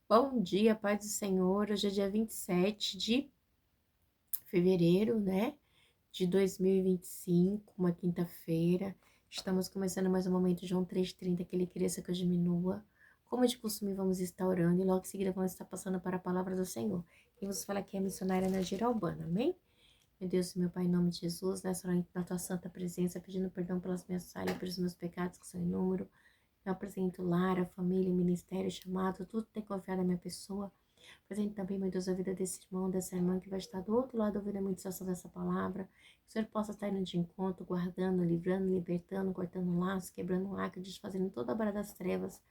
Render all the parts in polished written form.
Bom dia, paz do Senhor. Hoje é dia 27 de fevereiro, né? De 2025, uma quinta-feira. Estamos começando mais um momento, João 3,30, que ele cresça que eu diminua. Como de costume, vamos estar orando e logo em seguida vamos estar passando para a palavra do Senhor. Quem vos fala aqui é a missionária Nagira Albana, amém? Meu Deus, meu Pai, em nome de Jesus, nessa hora na tua santa presença, pedindo perdão pelas minhas falhas, pelos meus pecados que são inúmeros. Eu apresento lar, a família, o ministério, o chamado, tudo tem confiado na minha pessoa. Apresento também, meu Deus, a vida desse irmão, dessa irmã que vai estar do outro lado ouvindo a meditação dessa palavra. Que o Senhor possa estar indo de encontro, guardando, livrando, libertando, cortando laços, quebrando lacre, desfazendo toda a obra das trevas.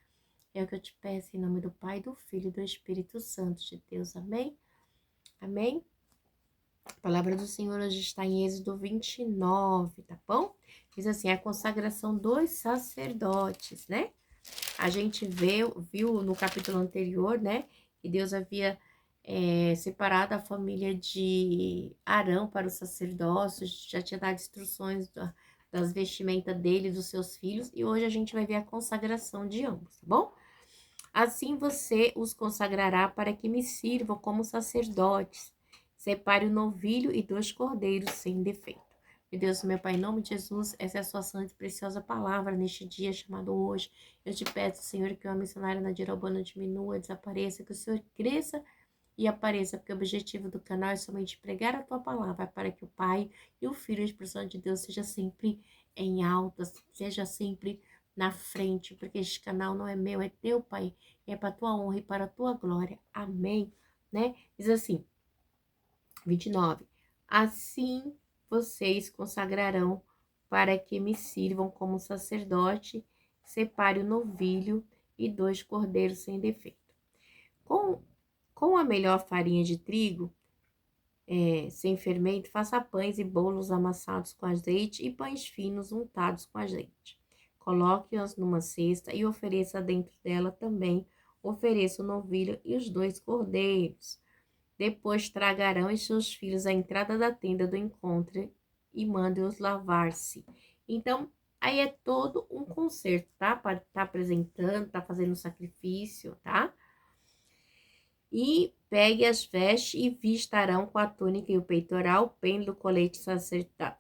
É o que eu te peço em nome do Pai, do Filho e do Espírito Santo de Deus. Amém? Amém? A palavra do Senhor hoje está em Êxodo 29, tá bom? Diz assim, a consagração dos sacerdotes, né? A gente viu no capítulo anterior, né, que Deus havia separado a família de Arão para o sacerdócio, já tinha dado instruções das vestimentas dele e dos seus filhos, e hoje a gente vai ver a consagração de ambos, tá bom? Assim você os consagrará para que me sirvam como sacerdotes. Separe o novilho e 2 cordeiros sem defeito. Meu Deus, meu Pai, em nome de Jesus, essa é a sua santa e preciosa palavra neste dia chamado hoje. Eu te peço, Senhor, que o missionário Nadir Albano diminua, desapareça, que o Senhor cresça e apareça, porque o objetivo do canal é somente pregar a tua palavra, para que o Pai e o Filho, a expressão de Deus, seja sempre em alta, seja sempre na frente, porque este canal não é meu, é teu, Pai, é para a tua honra e para a tua glória. Amém, né? Diz assim, 29. Assim vocês consagrarão para que me sirvam como sacerdote, separe o novilho e 2 cordeiros sem defeito. Com a melhor farinha de trigo, sem fermento, faça pães e bolos amassados com azeite e pães finos untados com azeite. Coloque-os numa cesta e ofereça dentro dela também, ofereça o novilho e os 2 cordeiros. Depois tragarão e seus filhos à entrada da tenda do encontro e mande-os lavar-se. Então, aí é todo um concerto, tá? Para estar apresentando, tá fazendo um sacrifício, tá? E pegue as vestes e vistarão com a túnica e o peitoral, pende o colete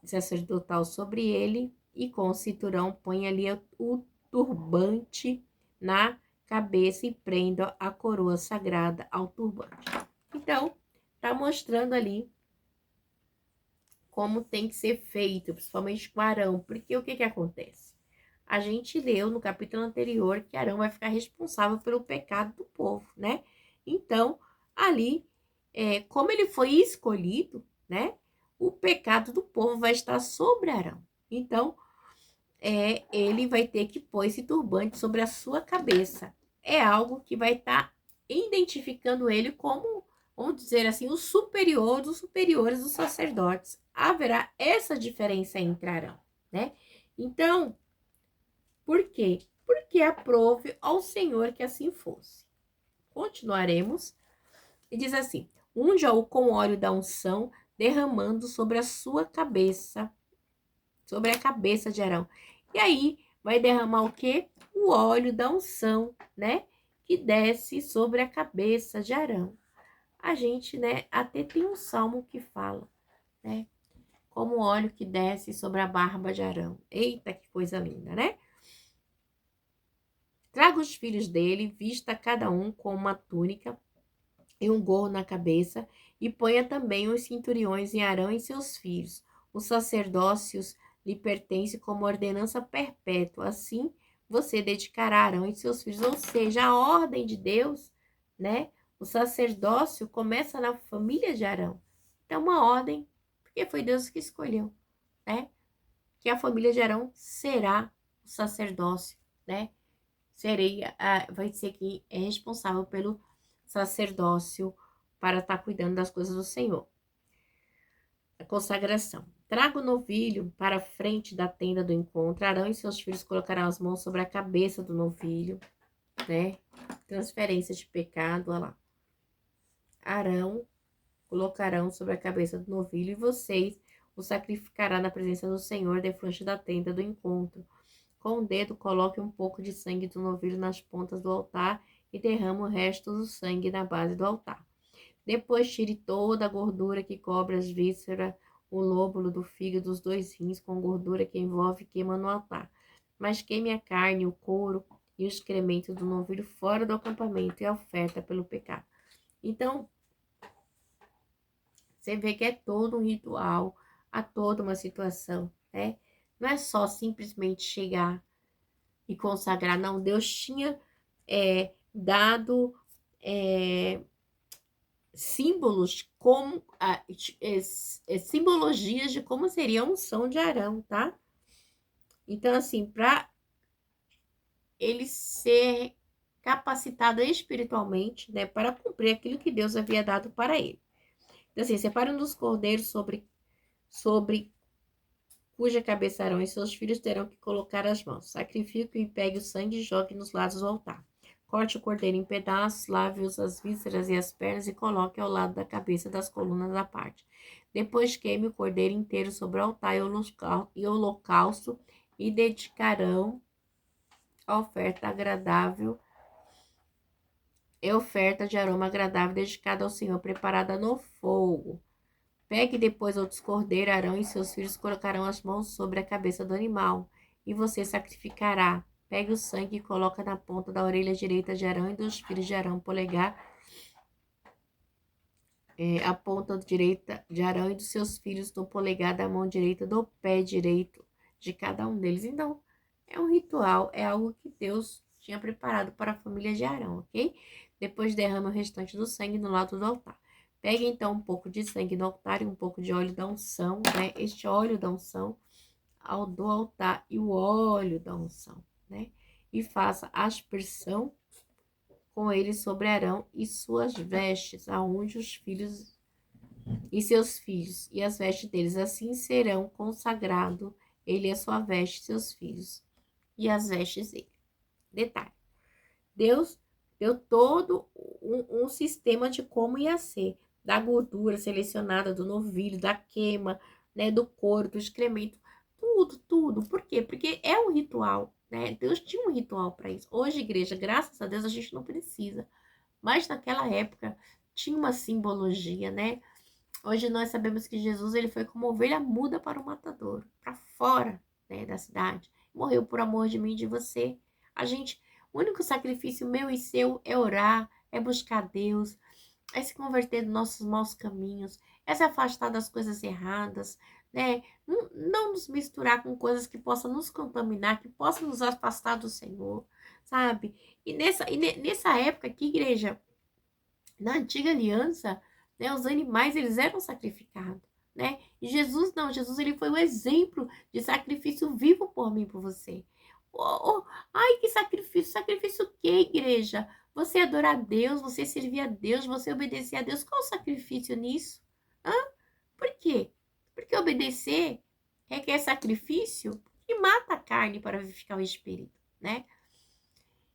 sacerdotal sobre ele, e com o cinturão põe ali o turbante na cabeça e prenda a coroa sagrada ao turbante. Então, tá mostrando ali como tem que ser feito, principalmente com Arão, porque o que acontece? A gente leu no capítulo anterior que Arão vai ficar responsável pelo pecado do povo, né? Então, ali, como ele foi escolhido, né? O pecado do povo vai estar sobre Arão. Então, ele vai ter que pôr esse turbante sobre a sua cabeça. É algo que vai estar identificando ele como, vamos dizer assim, o superior dos superiores dos sacerdotes. Haverá essa diferença entre Arão, né? Então, por quê? Porque aprove ao Senhor que assim fosse. Continuaremos. E diz assim: unja-o com óleo da unção, derramando sobre a sua cabeça, sobre a cabeça de Arão. E aí, vai derramar o quê? O óleo da unção, né? Que desce sobre a cabeça de Arão. A gente, né, até tem um salmo que fala, né? Como o óleo que desce sobre a barba de Arão. Eita, que coisa linda, né? Traga os filhos dele, vista cada um com uma túnica e um gorro na cabeça, e ponha também os cinturões em Arão e seus filhos. Os sacerdócios lhe pertence como ordenança perpétua. Assim, você dedicará Arão e seus filhos, ou seja, a ordem de Deus, né? O sacerdócio começa na família de Arão. Então, uma ordem, porque foi Deus que escolheu, né? Que a família de Arão será o sacerdócio, né? Vai ser quem é responsável pelo sacerdócio para estar cuidando das coisas do Senhor. A consagração. Traga o novilho para a frente da tenda do encontro. Arão e seus filhos colocarão as mãos sobre a cabeça do novilho, né? Transferência de pecado, olha lá. Arão colocarão sobre a cabeça do novilho e vocês o sacrificará na presença do Senhor defronte da tenda do encontro. Com o dedo, coloque um pouco de sangue do novilho nas pontas do altar e derrama o resto do sangue na base do altar. Depois tire toda a gordura que cobre as vísceras, o lóbulo do fígado, os 2 rins, com gordura que envolve e queima no altar. Mas queime a carne, o couro e o excremento do novilho fora do acampamento e a oferta pelo pecado. Então, você vê que é todo um ritual, há toda uma situação, né? Não é só simplesmente chegar e consagrar, não. Deus tinha dado símbolos como simbologias de como seria a unção de Arão, tá? Então, assim, para ele ser capacitado espiritualmente, né, para cumprir aquilo que Deus havia dado para ele. Então, assim, separe um dos cordeiros sobre cuja cabeça Arão e seus filhos terão que colocar as mãos. Sacrifique e pegue o sangue e jogue nos lados do altar. Corte o cordeiro em pedaços, lave-os as vísceras e as pernas e coloque ao lado da cabeça das colunas da parte. Depois queime o cordeiro inteiro sobre o altar e holocausto e dedicarão a oferta agradável e oferta de aroma agradável dedicada ao Senhor, preparada no fogo. Pegue depois outros cordeiros, Arão e seus filhos colocarão as mãos sobre a cabeça do animal, e você sacrificará. Pegue o sangue e coloca na ponta da orelha direita de Arão e dos filhos de Arão, polegar, a ponta direita de Arão e dos seus filhos no polegar da mão direita do pé direito de cada um deles. Então, é um ritual, é algo que Deus tinha preparado para a família de Arão, ok? Depois derrama o restante do sangue no lado do altar. Pegue então um pouco de sangue no altar e um pouco de óleo da unção, né? Este óleo da unção ao do altar e o óleo da unção, né? E faça aspersão com ele sobre Arão e suas vestes, aonde os filhos e seus filhos e as vestes deles, assim serão consagrados ele e a sua veste, seus filhos e as vestes dele. Detalhe, Deus deu todo um sistema de como ia ser, da gordura selecionada, do novilho, da queima, né, do couro, do excremento, tudo. Por quê? Porque é um ritual, né? Deus tinha um ritual para isso. Hoje, igreja, graças a Deus, a gente não precisa. Mas naquela época tinha uma simbologia, né? Hoje nós sabemos que Jesus ele foi como ovelha muda para o matadouro, para fora, né, da cidade. Morreu por amor de mim e de você. O único sacrifício meu e seu é orar, é buscar Deus, é se converter dos nossos maus caminhos, é se afastar das coisas erradas, né? Não nos misturar com coisas que possam nos contaminar, que possam nos afastar do Senhor, sabe? Nessa época aqui, igreja, na antiga aliança, né, os animais eles eram sacrificados, né? E Jesus não, Jesus ele foi o exemplo de sacrifício vivo por mim, por você. Ai, que sacrifício! Sacrifício o quê, igreja? Você adorar a Deus, você servir a Deus, você obedecer a Deus. Qual o sacrifício nisso? Hã? Por quê? Porque obedecer requer sacrifício e mata a carne para vivificar o espírito, né?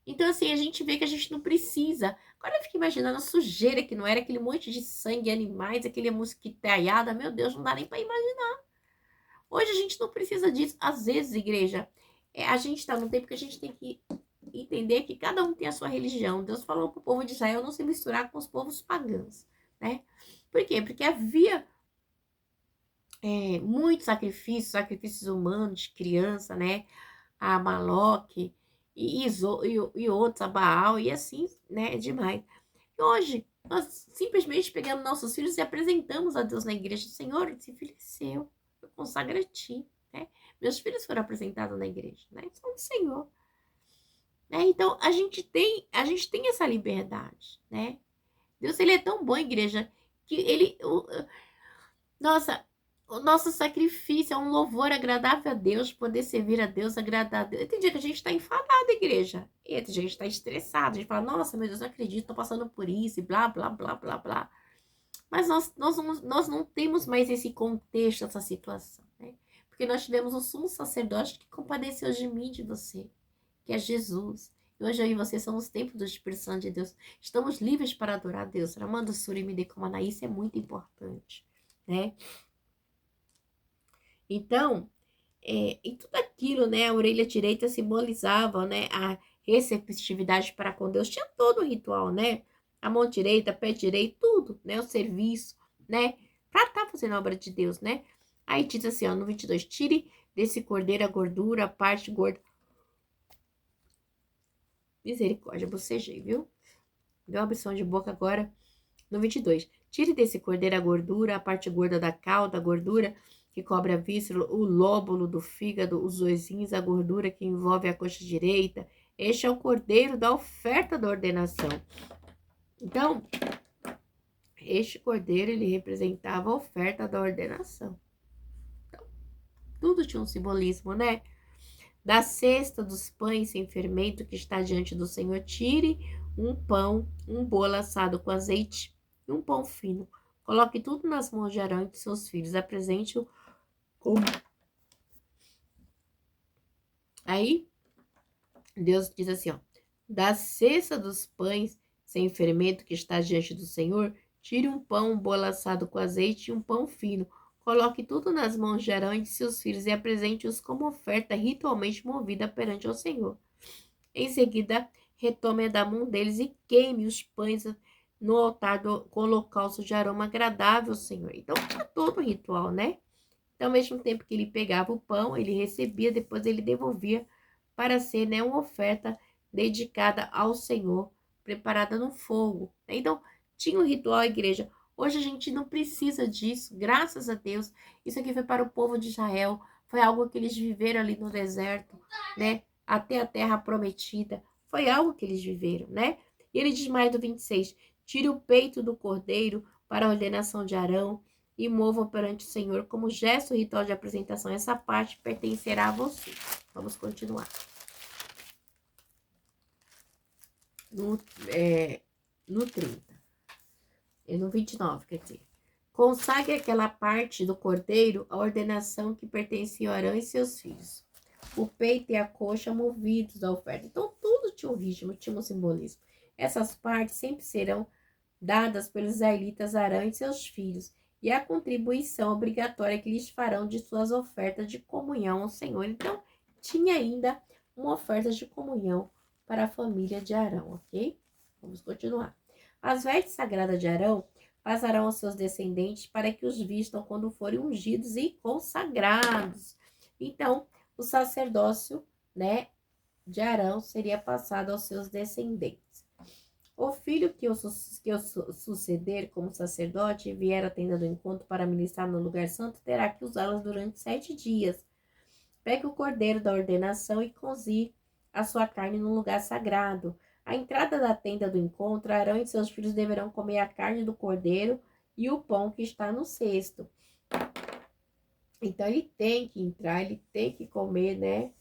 Então, assim, a gente vê que a gente não precisa. Agora eu fico imaginando a sujeira que não era, aquele monte de sangue, animais, aquele mosquitaiada. Meu Deus, não dá nem para imaginar. Hoje a gente não precisa disso. Às vezes, igreja, a gente está num tempo que a gente tem que entender que cada um tem a sua religião. Deus falou para o povo de Israel não se misturar com os povos pagãos, né? Por quê? Porque havia muitos sacrifícios humanos de criança, né? A Maloque e outros, a Baal, e assim, né? É demais. E hoje, nós simplesmente pegamos nossos filhos e apresentamos a Deus na igreja. Senhor, esse filho é seu, eu consagro a ti, né? Meus filhos foram apresentados na igreja, né? São do Senhor. Né? Então, a gente tem essa liberdade, né? Deus, ele é tão bom, igreja, que nossa, o nosso sacrifício é um louvor agradável a Deus, poder servir a Deus, agradar a Deus. Tem dia que a gente está enfadado, igreja. E tem dia que a gente está estressado. A gente fala, nossa, meu Deus, não acredito, estou passando por isso, e blá, blá, blá, blá, blá. Mas nós não temos mais esse contexto, essa situação, né? Porque nós tivemos um sumo sacerdote que compadeceu de mim e de você, que é Jesus. E hoje eu e você somos templos do Espírito Santo de Deus. Estamos livres para adorar a Deus. Ramando Surimide Komana, isso é muito importante, né? Então, e tudo aquilo, né? A orelha direita simbolizava, né? receptividade para com Deus. Tinha todo o ritual, né? A mão direita, pé direito, tudo, né? O serviço, né? Para estar fazendo a obra de Deus, né? Aí diz assim, ó, no 22, tire desse cordeiro a gordura, a parte gorda. Misericórdia, bocejei, viu? Deu uma opção de boca agora. No 22, tire desse cordeiro a gordura, a parte gorda da cauda, a gordura que cobre a víscera, o lóbulo do fígado, os ossinhos, a gordura que envolve a coxa direita. Este é o cordeiro da oferta da ordenação. Então, este cordeiro, ele representava a oferta da ordenação. Então, tudo tinha um simbolismo, né? Da cesta dos pães sem fermento que está diante do Senhor, tire um pão, um bolo assado com azeite e um pão fino. Coloque tudo nas mãos de Arão e de seus filhos. Apresente-o como... Aí, Deus diz assim, ó. Da cesta dos pães sem fermento que está diante do Senhor, tire um pão, um bolo assado com azeite e um pão fino. Coloque tudo nas mãos de Arão e de seus filhos e apresente-os como oferta ritualmente movida perante o Senhor. Em seguida, retome da mão deles e queime os pães no altar com holocausto de aroma agradável ao Senhor. Então, tinha todo o ritual, né? Então, ao mesmo tempo que ele pegava o pão, ele recebia, depois ele devolvia para ser, né, uma oferta dedicada ao Senhor, preparada no fogo. Então, tinha o ritual a igreja. Hoje a gente não precisa disso, graças a Deus. Isso aqui foi para o povo de Israel, foi algo que eles viveram ali no deserto, né? Até a terra prometida. Foi algo que eles viveram, né? E ele diz mais do 26, tire o peito do cordeiro para a ordenação de Arão e movam perante o Senhor como gesto ritual de apresentação. Essa parte pertencerá a você. Vamos continuar. No 30. E no 29, quer dizer. Consagre aquela parte do cordeiro à ordenação que pertencia a Arão e seus filhos. O peito e a coxa movidos à oferta. Então, tudo tinha um ritmo, tinha um simbolismo. Essas partes sempre serão dadas pelos israelitas a Arão e seus filhos, e a contribuição obrigatória que lhes farão de suas ofertas de comunhão ao Senhor. Então, tinha ainda uma oferta de comunhão para a família de Arão, ok? Vamos continuar. As vestes sagradas de Arão passarão aos seus descendentes para que os vistam quando forem ungidos e consagrados. Então, o sacerdócio, né, de Arão seria passado aos seus descendentes. O filho que o suceder como sacerdote e vier à tenda do encontro para ministrar no lugar santo terá que usá-las durante 7 dias. Pegue o cordeiro da ordenação e cozinhe a sua carne no lugar sagrado. À entrada da tenda do encontro, Arão e seus filhos deverão comer a carne do cordeiro e o pão que está no cesto. Então, ele tem que entrar, ele tem que comer, né?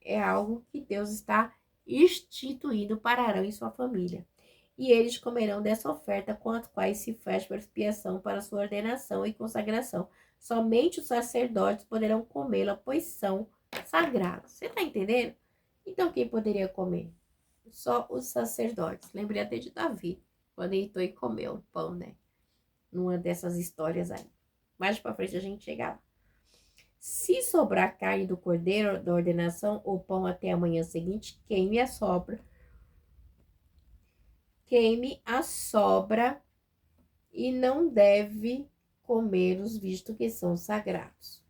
É algo que Deus está instituindo para Arão e sua família. E eles comerão dessa oferta com as quais se faz por expiação para sua ordenação e consagração. Somente os sacerdotes poderão comê-la, pois são sagrados. Você está entendendo? Então, quem poderia comer? Só os sacerdotes. Lembrei até de Davi, quando ele foi comer o pão, né? Numa dessas histórias aí. Mais para frente a gente chega lá. Se sobrar carne do cordeiro da ordenação ou pão até a manhã seguinte, queime a sobra. Queime a sobra e não deve comê-los, visto que são sagrados.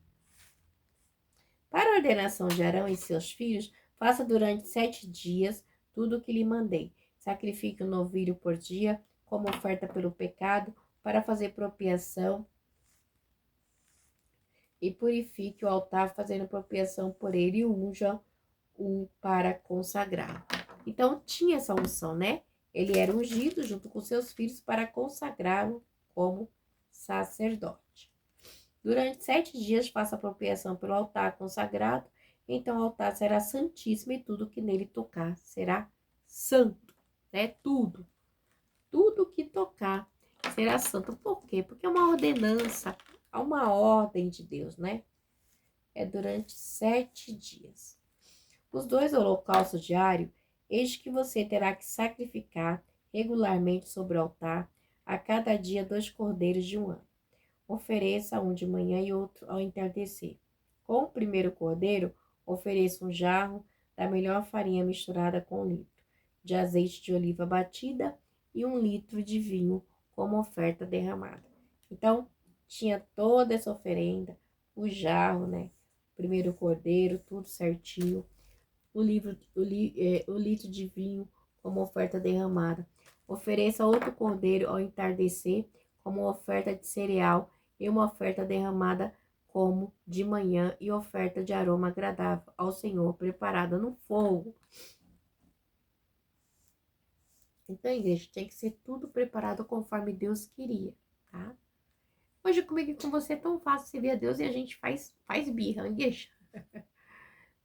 Para a ordenação de Arão e seus filhos, faça durante 7 dias tudo o que lhe mandei. Sacrifique um novilho por dia, como oferta pelo pecado, para fazer propiação, e purifique o altar, fazendo propiação por ele, e unja-o para consagrar. Então, tinha essa unção, né? Ele era ungido junto com seus filhos para consagrá-lo como sacerdote. Durante 7 dias, faça apropriação pelo altar consagrado. Então, o altar será santíssimo e tudo que nele tocar será santo, né? Tudo que tocar será santo. Por quê? Porque é uma ordenança, há uma ordem de Deus, né? É durante 7 dias. Os 2 holocaustos diários, eis que você terá que sacrificar regularmente sobre o altar, a cada dia 2 cordeiros de 1 ano. Ofereça um de manhã e outro ao entardecer. Com o primeiro cordeiro, ofereça um jarro da melhor farinha misturada com 1 litro de azeite de oliva batida e 1 litro de vinho como oferta derramada. Então, tinha toda essa oferenda, o jarro, né? Primeiro o cordeiro, tudo certinho. O litro de vinho como oferta derramada. Ofereça outro cordeiro ao entardecer como oferta de cereal e uma oferta derramada como de manhã e oferta de aroma agradável ao Senhor, preparada no fogo. Então, igreja, tem que ser tudo preparado conforme Deus queria, tá? Hoje comigo e com você é tão fácil servir a Deus e a gente faz birra, igreja.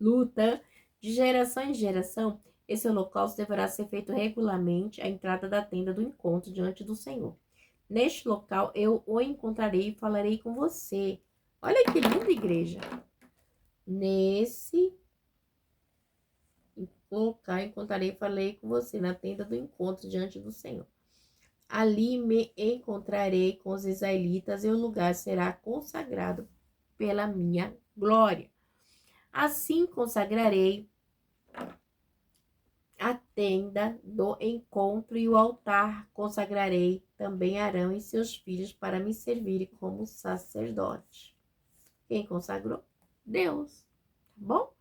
Luta de geração em geração. Esse holocausto deverá ser feito regularmente à entrada da tenda do encontro diante do Senhor. Neste local eu o encontrarei e falarei com você. Olha que linda, igreja. Nesse local encontrarei e falarei com você na tenda do encontro diante do Senhor. Ali me encontrarei com os israelitas e o lugar será consagrado pela minha glória. Assim consagrarei a tenda do encontro e o altar. Consagrarei também Arão e seus filhos para me servirem como sacerdote. Quem consagrou? Deus. Tá bom?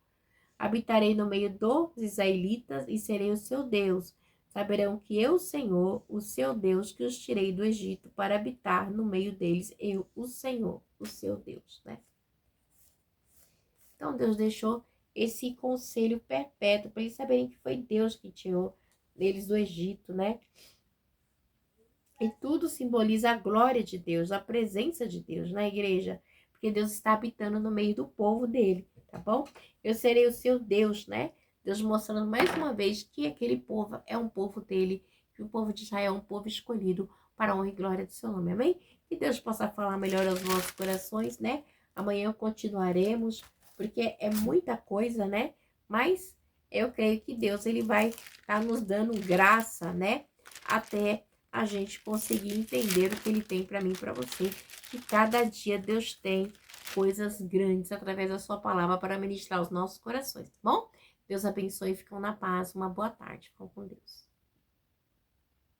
Habitarei no meio dos israelitas e serei o seu Deus. Saberão que eu, Senhor, o seu Deus, que os tirei do Egito para habitar no meio deles, eu, o Senhor, o seu Deus, né? Então, Deus deixou esse conselho perpétuo para eles saberem que foi Deus que tirou eles do Egito, né? E tudo simboliza a glória de Deus, a presença de Deus na igreja, porque Deus está habitando no meio do povo dele, tá bom? Eu serei o seu Deus, né? Deus mostrando mais uma vez que aquele povo é um povo dele, que o povo de Israel é um povo escolhido para a honra e glória do seu nome, amém? Que Deus possa falar melhor aos nossos corações, né? Amanhã continuaremos, porque é muita coisa, né? Mas eu creio que Deus, ele vai estar nos dando graça, né? Até a gente conseguir entender o que ele tem para mim e para você. Que cada dia Deus tem coisas grandes através da sua palavra para ministrar os nossos corações, tá bom? Deus abençoe e ficam na paz. Uma boa tarde. Ficam com Deus.